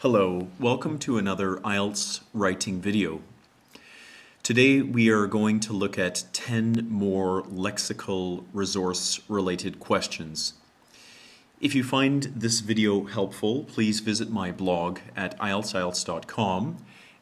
Hello, welcome to another IELTS writing video. Today we are going to look at 10 more lexical resource related questions. If you find this video helpful, please visit my blog at IELTS.com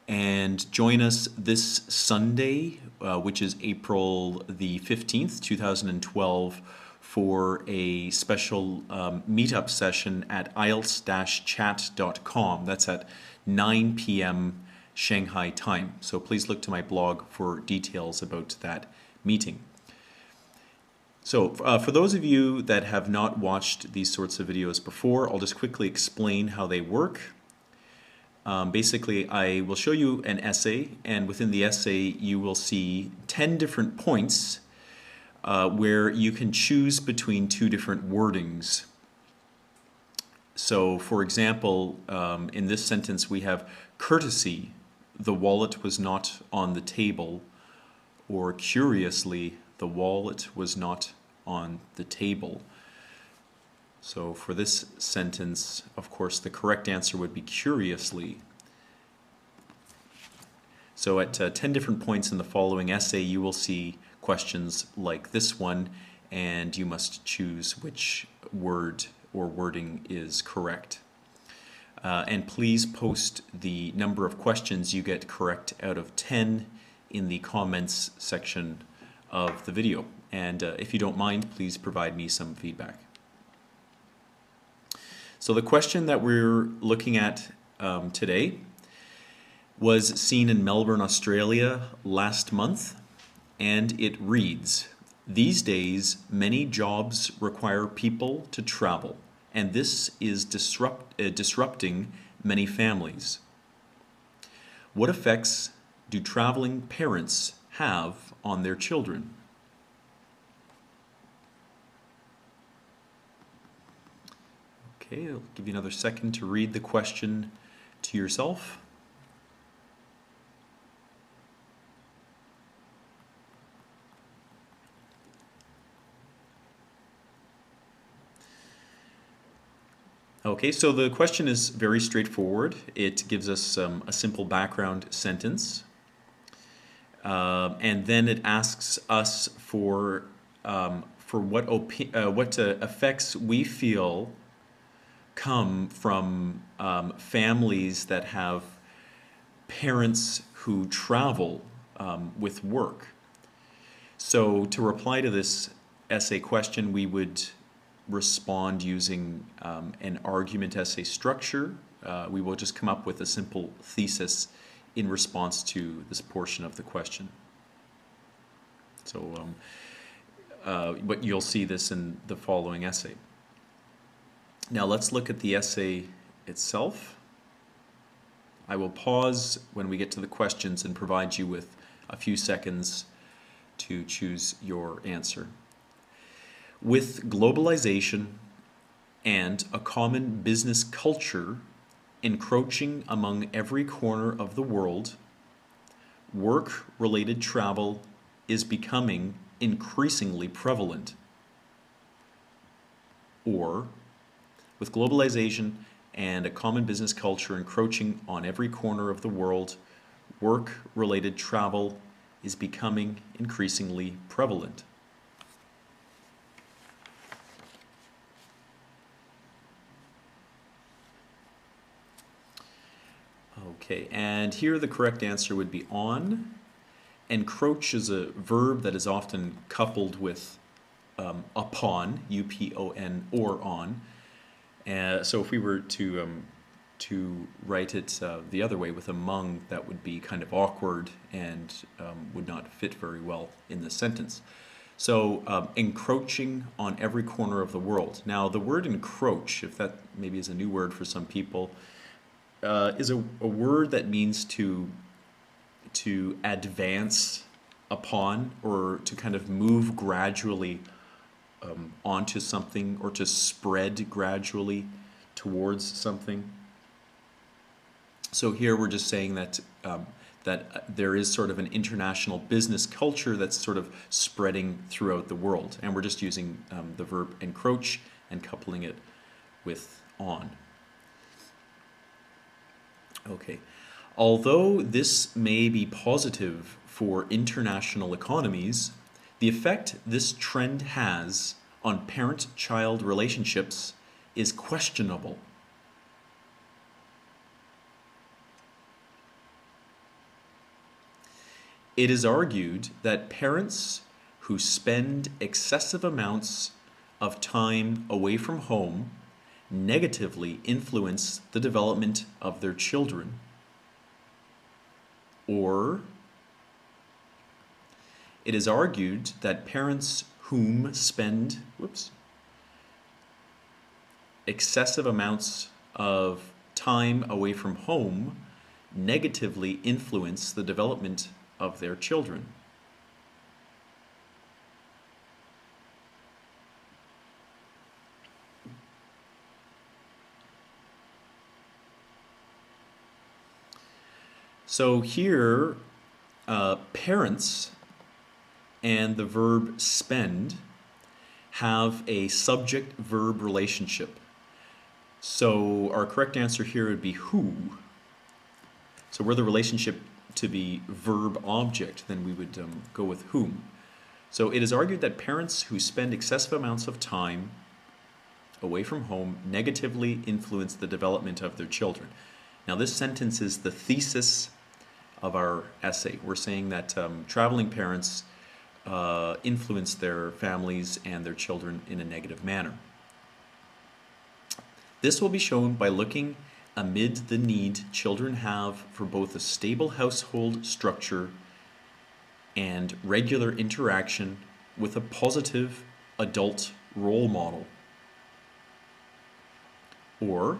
and join us this Sunday, which is April the 15th, 2012, for a special meetup session at IELTS-chat.com. That's at 9 p.m. Shanghai time. So please look to my blog for details about that meeting. So for those of you that have not watched these sorts of videos before, I'll just quickly explain how they work. Basically, I will show you an essay, and within the essay you will see 10 different points where you can choose between two different wordings. So, for example, in this sentence we have courtesy, the wallet was not on the table, or curiously, the wallet was not on the table. So for this sentence, of course, the correct answer would be curiously. So at 10 different points in the following essay, you will see questions like this one, and you must choose which word or wording is correct. And please post the number of questions you get correct out of 10 in the comments section of the video. And if you don't mind, please provide me some feedback. So the question that we're looking at today was seen in Melbourne, Australia last month, and it reads, "These days, many jobs require people to travel, and this is disrupting many families. What effects do traveling parents have on their children?" Okay, I'll give you another second to read the question to yourself. Okay, so the question is very straightforward. It gives us a simple background sentence, and then it asks us for what effects we feel come from families that have parents who travel with work. So to reply to this essay question, we would respond using an argument essay structure. We will just come up with a simple thesis in response to this portion of the question. So, but you'll see this in the following essay. Now let's look at the essay itself. I will pause when we get to the questions and provide you with a few seconds to choose your answer. With globalization and a common business culture encroaching among every corner of the world, work-related travel is becoming increasingly prevalent. Or, with globalization and a common business culture encroaching on every corner of the world, work-related travel is becoming increasingly prevalent. Okay, and here the correct answer would be on. Encroach is a verb that is often coupled with upon, U-P-O-N, or on. So if we were to write it the other way with among, that would be kind of awkward and would not fit very well in this sentence. So encroaching on every corner of the world. Now the word encroach, if that maybe is a new word for some people, is a word that means to advance upon, or to kind of move gradually onto something, or to spread gradually towards something. So here we're just saying that that there is sort of an international business culture that's sort of spreading throughout the world, and we're just using the verb encroach and coupling it with on. Okay. Although this may be positive for international economies, the effect this trend has on parent-child relationships is questionable. It is argued that parents who spend excessive amounts of time away from home negatively influence the development of their children. Or it is argued that parents whom spend excessive amounts of time away from home negatively influence the development of their children. So here, parents and the verb spend have a subject-verb relationship. So our correct answer here would be who. So were the relationship to be verb-object, then we would go with whom. So it is argued that parents who spend excessive amounts of time away from home negatively influence the development of their children. Now this sentence is the thesis of our essay. We're saying that traveling parents influence their families and their children in a negative manner. This will be shown by looking amid the need children have for both a stable household structure and regular interaction with a positive adult role model. Or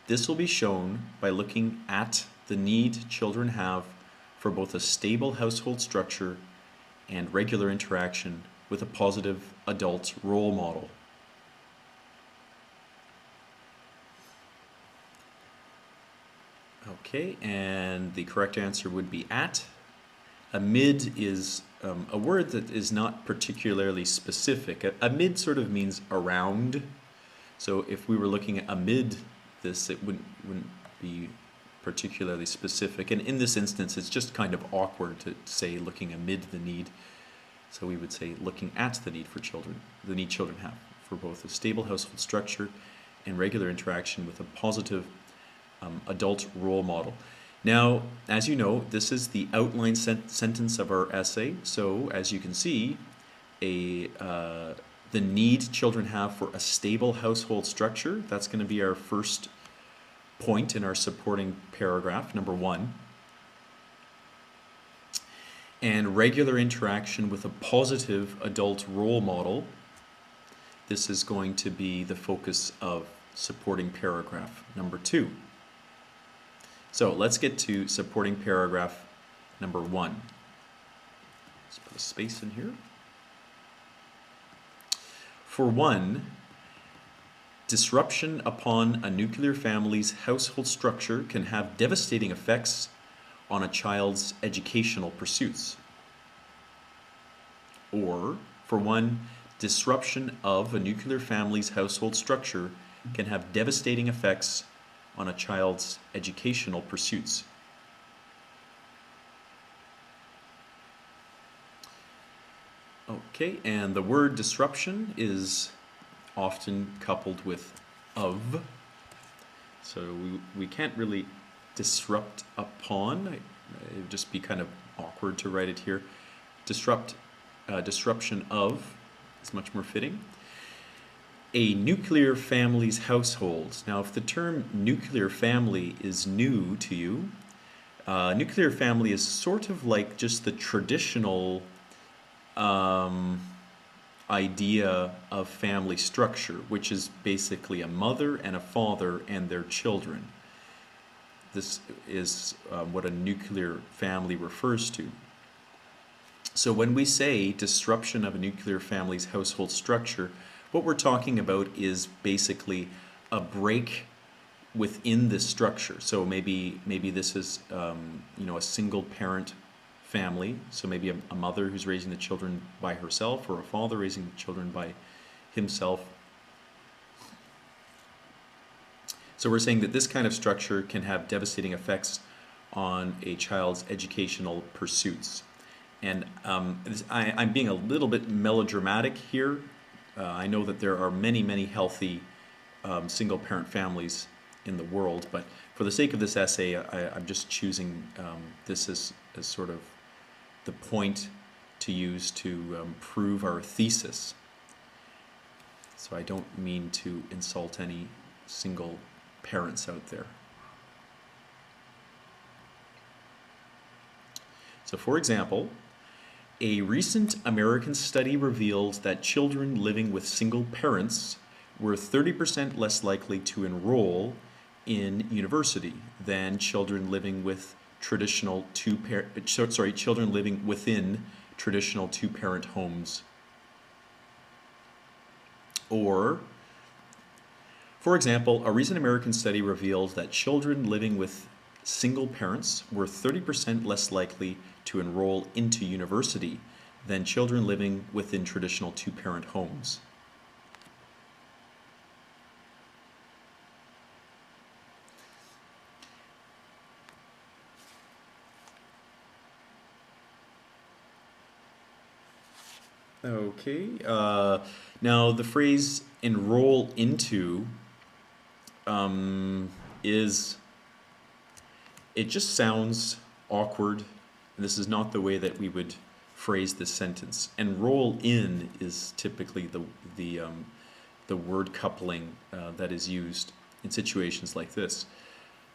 this will be shown by looking at the need children have for both a stable household structure and regular interaction with a positive adult role model. Okay, and the correct answer would be at. Amid is a word that is not particularly specific. Amid sort of means around. So if we were looking at amid this, it wouldn't be particularly specific. And in this instance, it's just kind of awkward to say looking amid the need. So we would say looking at the need for children, the need children have for both a stable household structure and regular interaction with a positive adult role model. Now, as you know, this is the outline sentence of our essay. So as you can see, the need children have for a stable household structure, that's going to be our first point in our supporting paragraph, number 1. And regular interaction with a positive adult role model, this is going to be the focus of supporting paragraph number 2. So let's get to supporting paragraph number 1. Let's put a space in here. For 1, disruption upon a nuclear family's household structure can have devastating effects on a child's educational pursuits. Or, for 1, disruption of a nuclear family's household structure can have devastating effects on a child's educational pursuits. Okay, and the word disruption is often coupled with of. So we can't really disrupt upon. It would just be kind of awkward to write it here. Disruption of is much more fitting. A nuclear family's household. Now, if the term nuclear family is new to you, nuclear family is sort of like just the traditional idea of family structure, which is basically a mother and a father and their children. This is what a nuclear family refers to. So when we say disruption of a nuclear family's household structure, what we're talking about is basically a break within this structure. So maybe this is a single parent family. So maybe a mother who's raising the children by herself, or a father raising the children by himself. So we're saying that this kind of structure can have devastating effects on a child's educational pursuits. And I'm being a little bit melodramatic here. I know that there are many, many healthy single-parent families in the world, but for the sake of this essay, I'm just choosing this as sort of the point to use to prove our thesis. So I don't mean to insult any single parents out there. So for example, a recent American study revealed that children living with single parents were 30% less likely to enroll in university than children living with children living within traditional two-parent homes. Or, for example, a recent American study revealed that children living with single parents were 30% less likely to enroll into university than children living within traditional two-parent homes. Okay, now the phrase enroll into it just sounds awkward. This is not the way that we would phrase this sentence. Enroll in is typically the word coupling that is used in situations like this.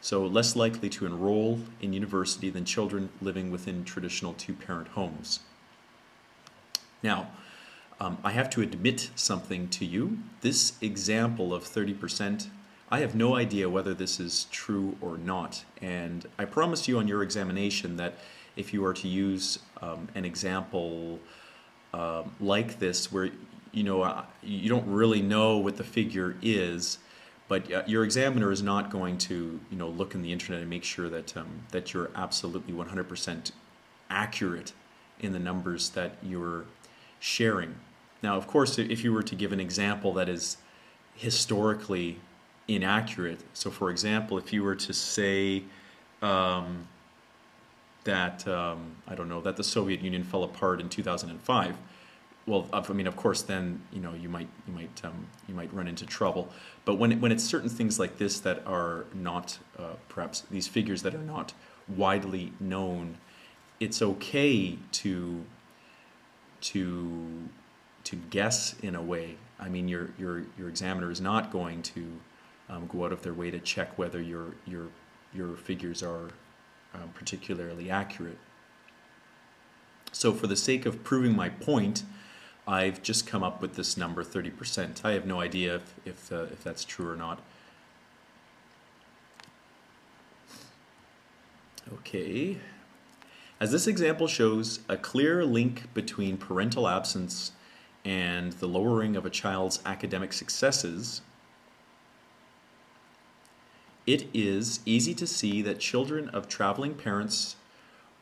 So less likely to enroll in university than children living within traditional two-parent homes. Now, I have to admit something to you. This example of 30%, I have no idea whether this is true or not. And I promise you on your examination that if you are to use an example like this, where you don't really know what the figure is, but your examiner is not going to look in the internet and make sure that that you're absolutely 100% accurate in the numbers that you're sharing. Now, of course, if you were to give an example that is historically inaccurate, so for example, if you were to say that I don't know, that the Soviet Union fell apart in 2005, well, I mean, of course, then you might run into trouble. But when it's certain things like this that are not perhaps these figures that are not widely known, it's okay to guess in a way. I mean, your examiner is not going to go out of their way to check whether your figures are particularly accurate. So for the sake of proving my point, I've just come up with this number 30%. I have no idea if that's true or not. Okay. As this example shows a clear link between parental absence and the lowering of a child's academic successes, it is easy to see that children of traveling parents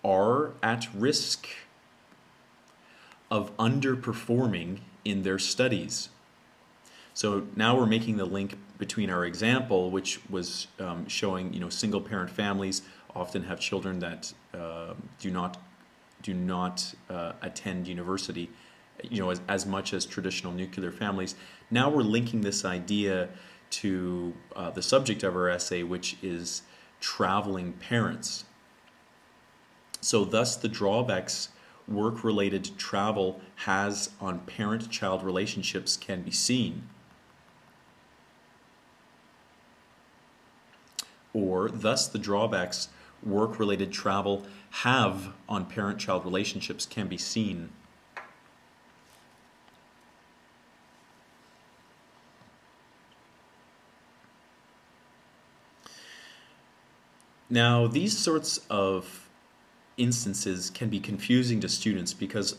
are at risk of underperforming in their studies. So now we're making the link between our example, which was showing single parent families often have children that do not attend university, as much as traditional nuclear families. Now we're linking this idea to the subject of our essay, which is traveling parents. So thus the drawbacks work-related travel has on parent-child relationships can be seen. Or thus the drawbacks work-related travel have on parent-child relationships can be seen. Now, these sorts of instances can be confusing to students because,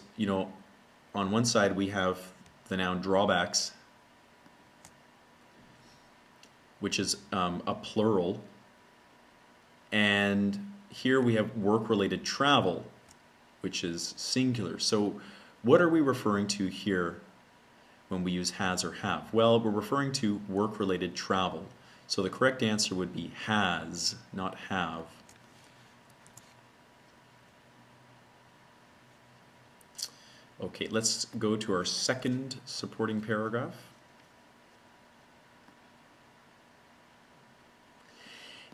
on one side we have the noun drawbacks, which is a plural, and here we have work-related travel, which is singular. So what are we referring to here when we use has or have? Well, we're referring to work-related travel. So the correct answer would be has, not have. Okay, let's go to our second supporting paragraph.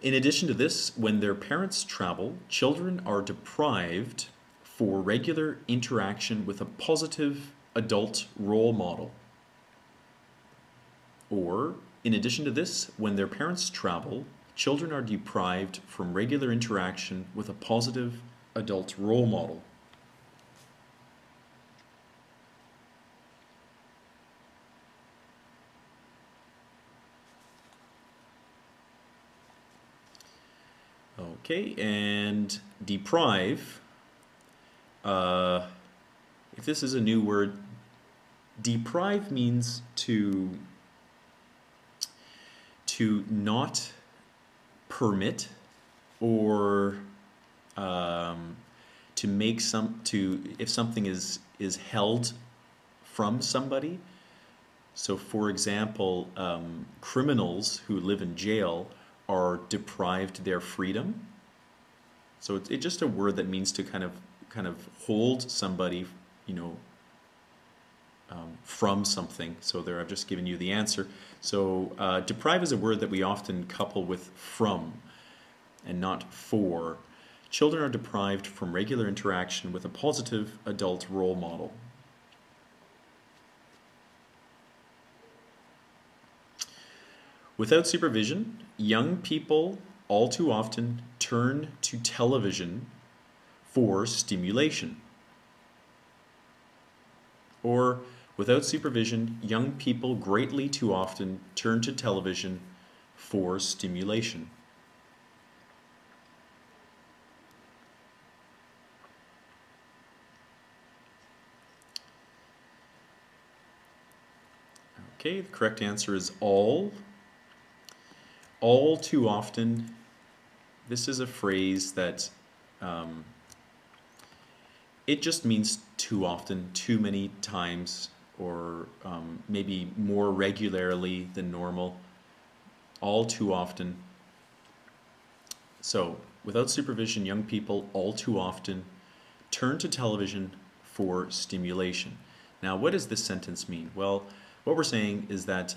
In addition to this, when their parents travel, children are deprived for regular interaction with a positive adult role model. Or, in addition to this, when their parents travel, children are deprived from regular interaction with a positive adult role model. Okay, and deprive, if this is a new word, deprive means to not permit or to make if something is held from somebody. So for example, criminals who live in jail are deprived their freedom. So it's just a word that means to kind of hold somebody, from something. So there, I've just given you the answer. So deprive is a word that we often couple with from and not for. Children are deprived from regular interaction with a positive adult role model. Without supervision, young people all too often turn to television for stimulation. Or, without supervision, young people greatly too often turn to television for stimulation. Okay, the correct answer is all. All too often, this is a phrase that it just means too often, too many times, or maybe more regularly than normal. All too often. So, without supervision, young people all too often turn to television for stimulation. Now, what does this sentence mean? Well, what we're saying is that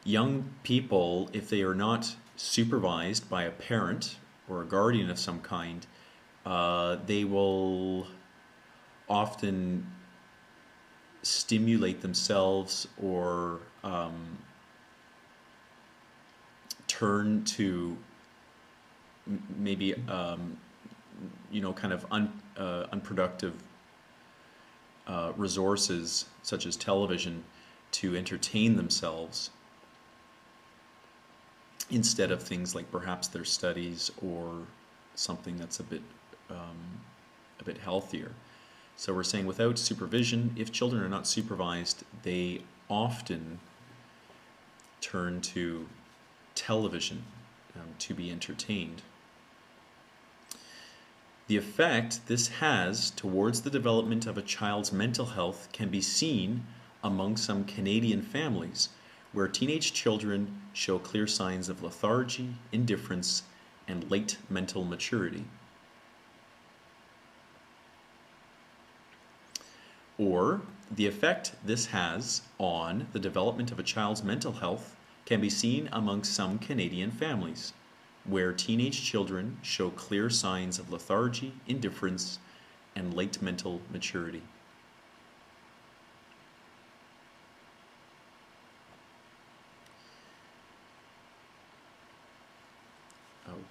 young people, if they are not supervised by a parent or a guardian of some kind, they will often stimulate themselves or turn to maybe kind of unproductive resources such as television to entertain themselves instead of things like perhaps their studies or something that's a bit healthier. So we're saying without supervision, if children are not supervised, they often turn to television to be entertained. The effect this has towards the development of a child's mental health can be seen among some Canadian families, where teenage children show clear signs of lethargy, indifference, and late mental maturity. Or, the effect this has on the development of a child's mental health can be seen among some Canadian families, where teenage children show clear signs of lethargy, indifference, and late mental maturity.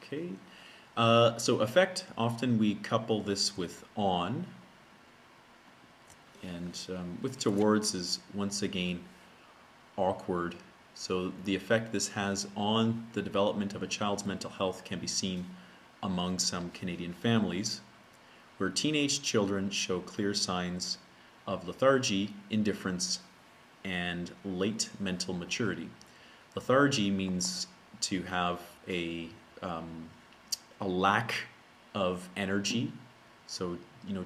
Okay, so effect, often we couple this with on, and with towards is once again awkward. So the effect this has on the development of a child's mental health can be seen among some Canadian families, where teenage children show clear signs of lethargy, indifference, and late mental maturity. Lethargy means to have a lack of energy, so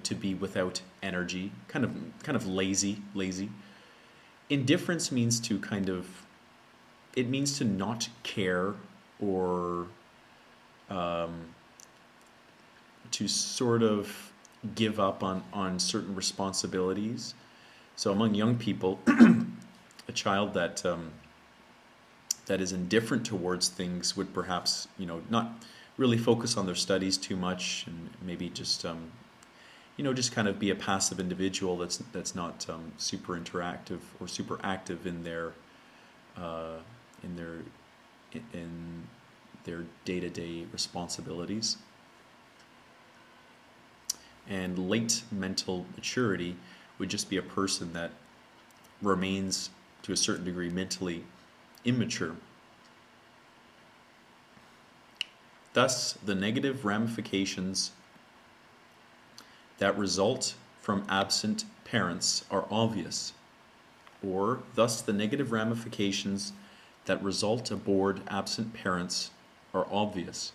to be without energy, kind of lazy. Indifference means to kind of it means to not care or to sort of give up on certain responsibilities. So among young people, a child that that is indifferent towards things would perhaps, not really focus on their studies too much, and maybe just just kind of be a passive individual that's not super interactive or super active in their in their in their day-to-day responsibilities. And late mental maturity would just be a person that remains to a certain degree mentally immature. Thus, the negative ramifications that result from absent parents are obvious. Or, thus the negative ramifications that result aboard absent parents are obvious.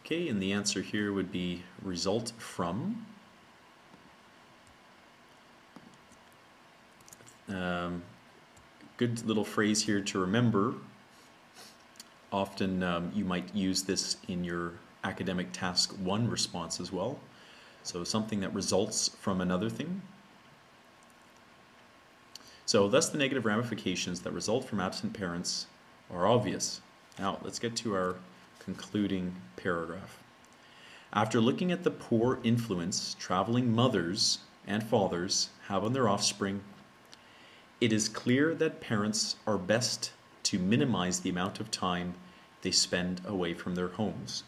Okay, and the answer here would be result from. Good little phrase here to remember. Often you might use this in your academic task 1 response as well. So something that results from another thing. So thus the negative ramifications that result from absent parents are obvious. Now let's get to our concluding paragraph. After looking at the poor influence traveling mothers and fathers have on their offspring, it is clear that parents are best to minimize the amount of time they spend away from their homes.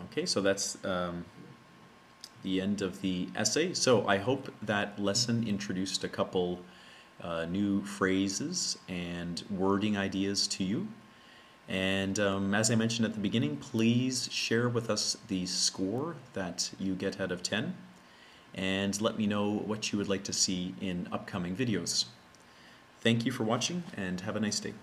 Okay, so that's the end of the essay. So I hope that lesson introduced a couple new phrases and wording ideas to you. And as I mentioned at the beginning, please share with us the score that you get out of 10. And let me know what you would like to see in upcoming videos. Thank you for watching and have a nice day.